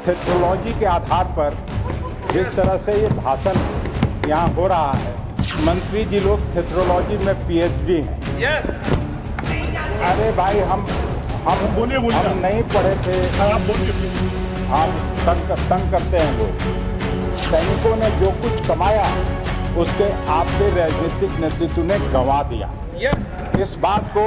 Technology के आधार पर जिस तरह से ये भाषण यहाँ हो रहा है, मंत्री जी लोग टेक्नोलॉजी में पीएचडी हैं। यस अरे भाई हम बोलिए हम नहीं पढ़े थे। आप बोलिए। हम तंग करते हैं लोग। सैनिकों ने जो कुछ कमाया उसके आपके राजनीतिक नेतृत्व ने गंवा दिया। यस इस बात को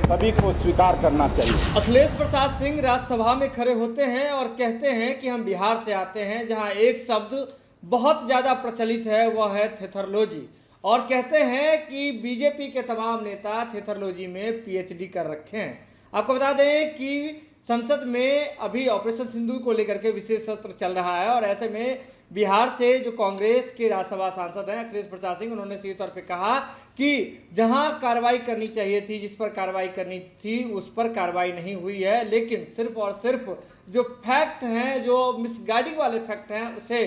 सभी को स्वीकार करना चाहिए। अखिलेश प्रसाद सिंह राज्यसभा में खड़े होते हैं और कहते हैं कि हम बिहार से आते हैं, जहां एक शब्द बहुत ज़्यादा प्रचलित है वह है थेथरोलॉजी, और कहते हैं कि बीजेपी के तमाम नेता थेथरोलॉजी में पीएचडी कर रखे हैं। आपको बता दें कि संसद में अभी ऑपरेशन सिंदूर को लेकर के विशेष सत्र चल रहा है, और ऐसे में बिहार से जो कांग्रेस के राज्यसभा सांसद हैं अखिलेश प्रसाद सिंह, उन्होंने सीधे तौर पे कहा कि जहां कार्रवाई करनी चाहिए थी, जिस पर कार्रवाई करनी थी उस पर कार्रवाई नहीं हुई है, लेकिन सिर्फ और सिर्फ जो फैक्ट हैं, जो मिसगाइडिंग वाले फैक्ट हैं, उसे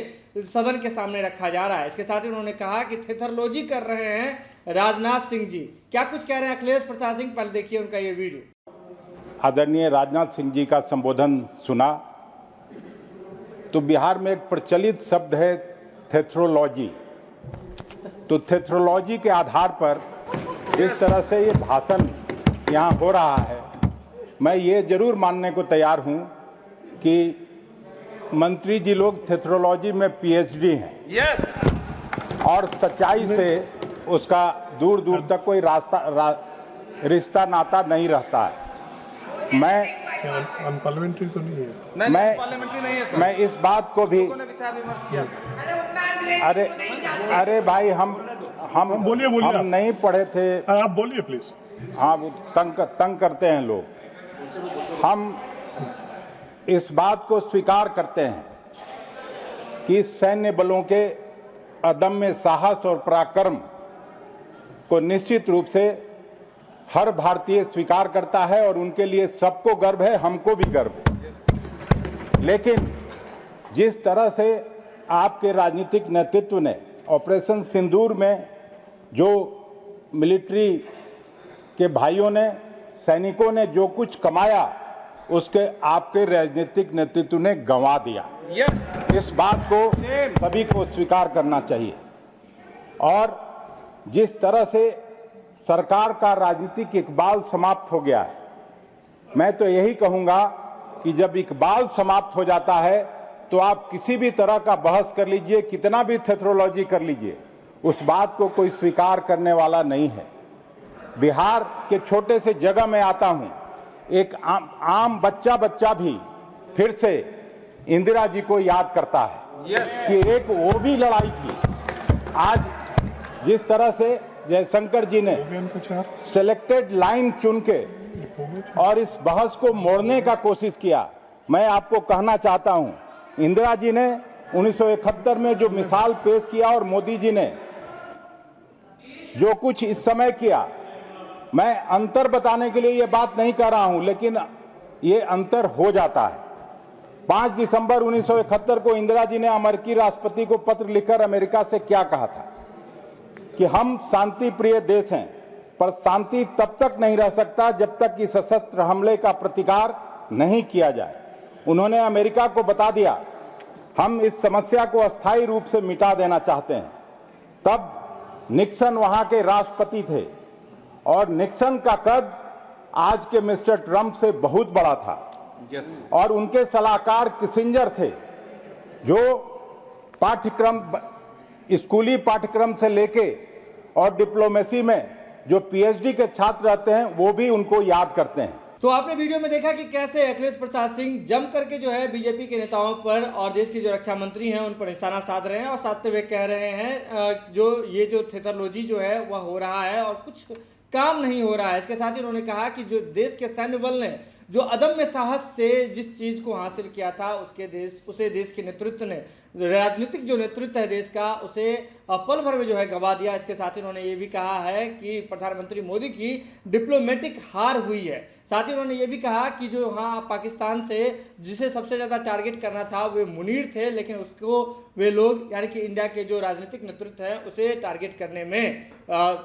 सदन के सामने रखा जा रहा है। इसके साथ ही उन्होंने कहा कि थेथरोलॉजी कर रहे हैं राजनाथ सिंह जी। क्या कुछ कह रहे हैं अखिलेश प्रसाद सिंह, पहले देखिए उनका ये वीडियो। आदरणीय राजनाथ सिंह जी का संबोधन सुना तो बिहार में एक प्रचलित शब्द है थेथरोलॉजी। तो थेथरोलॉजी के आधार पर जिस तरह से ये भाषण यहाँ हो रहा है, मैं ये जरूर मानने को तैयार हूँ कि मंत्री जी लोग थेथरोलॉजी में पीएचडी हैं। यस और सच्चाई से उसका दूर दूर तक कोई रिश्ता नाता नहीं रहता है। अनपार्लियामेंट्री तो नहीं है। पार्लियामेंट्री नहीं है सर। मैं इस बात को भी विचार विमर्श किया। अरे भाई हम बोलिए हम नहीं पढ़े थे। आप बोलिए प्लीज। हाँ, वो तंग करते हैं लोग। हम इस बात को स्वीकार करते हैं कि सैन्य बलों के अदम्य साहस और पराक्रम को निश्चित रूप से हर भारतीय स्वीकार करता है, और उनके लिए सबको गर्व है, हमको भी गर्व है। लेकिन जिस तरह से आपके राजनीतिक नेतृत्व ने ऑपरेशन सिंदूर में जो मिलिट्री के भाइयों ने, सैनिकों ने जो कुछ कमाया उसके आपके राजनीतिक नेतृत्व ने गंवा दिया। इस बात को सभी को स्वीकार करना चाहिए। और जिस तरह से सरकार का राजनीतिक इकबाल समाप्त हो गया है, मैं तो यही कहूंगा कि जब इकबाल समाप्त हो जाता है तो आप किसी भी तरह का बहस कर लीजिए, कितना भी थेथरोलॉजी कर लीजिए, उस बात को कोई स्वीकार करने वाला नहीं है। बिहार के छोटे से जगह में आता हूं, एक आम बच्चा भी फिर से इंदिरा जी को याद करता है कि एक वो भी लड़ाई थी। आज जिस तरह से जयशंकर जी ने सिलेक्टेड लाइन चुन के और इस बहस को मोड़ने का कोशिश किया, मैं आपको कहना चाहता हूं, इंदिरा जी ने 1971 में जो मिसाल पेश किया और मोदी जी ने जो कुछ इस समय किया, मैं अंतर बताने के लिए ये बात नहीं कर रहा हूं, लेकिन ये अंतर हो जाता है। 5 दिसंबर 1971 को इंदिरा जी ने अमेरिकी राष्ट्रपति को पत्र लिखकर अमेरिका से क्या कहा था कि हम शांति प्रिय देश हैं, पर शांति तब तक नहीं रह सकता जब तक कि सशस्त्र हमले का प्रतिकार नहीं किया जाए। उन्होंने अमेरिका को बता दिया हम इस समस्या को अस्थायी रूप से मिटा देना चाहते हैं। तब निक्सन वहां के राष्ट्रपति थे, और निक्सन का कद आज के मिस्टर ट्रंप से बहुत बड़ा था। और उनके सलाहकार किसिंजर थे, जो पाठ्यक्रम, स्कूली पाठ्यक्रम से लेके और डिप्लोमेसी में जो पीएचडी के छात्र रहते हैं वो भी उनको याद करते हैं। तो आपने वीडियो में देखा कि कैसे अखिलेश प्रसाद सिंह जम करके जो है बीजेपी के नेताओं पर और देश के जो रक्षा मंत्री हैं उन पर निशाना साध रहे हैं, और साधते हुए कह रहे हैं जो थेथरोलॉजी जो है वह हो रहा है और कुछ काम नहीं हो रहा है। इसके साथ ही उन्होंने कहा कि जो देश के सैन्य बल ने जो अदम्य साहस से जिस चीज को हासिल किया था उसे देश के नेतृत्व ने, राजनीतिक जो नेतृत्व है देश का, उसे पल भर में जो है गंवा दिया। इसके साथ ही उन्होंने ये भी कहा है कि प्रधानमंत्री मोदी की डिप्लोमेटिक हार हुई है। साथ ही उन्होंने ये भी कहा कि जो पाकिस्तान से जिसे सबसे ज़्यादा टारगेट करना था वे मुनीर थे, लेकिन उसको वे लोग यानी कि इंडिया के जो राजनीतिक नेतृत्व है उसे टारगेट करने में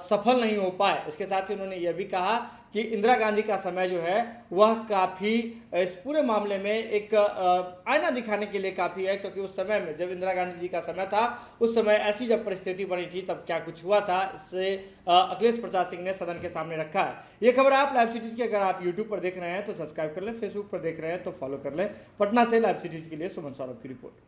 सफल नहीं हो पाए। इसके साथ ही उन्होंने ये भी कहा कि इंदिरा गांधी का समय जो है वह काफ़ी इस पूरे मामले में एक आईना दिखाने के लिए काफ़ी है, क्योंकि उस समय में जब इंदिरा गांधी जी का समय था उस समय ऐसी जब परिस्थिति बनी थी तब क्या कुछ हुआ था, इससे अखिलेश प्रसाद सिंह ने सदन के सामने रखा है। ये खबर आप लाइव सिटीज की अगर आप यूट्यूब पर देख रहे हैं तो सब्सक्राइब कर लें, फेसबुक पर देख रहे हैं तो फॉलो कर लें। पटना से लाइव सिटीज के लिए सुमन सौरभ की रिपोर्ट।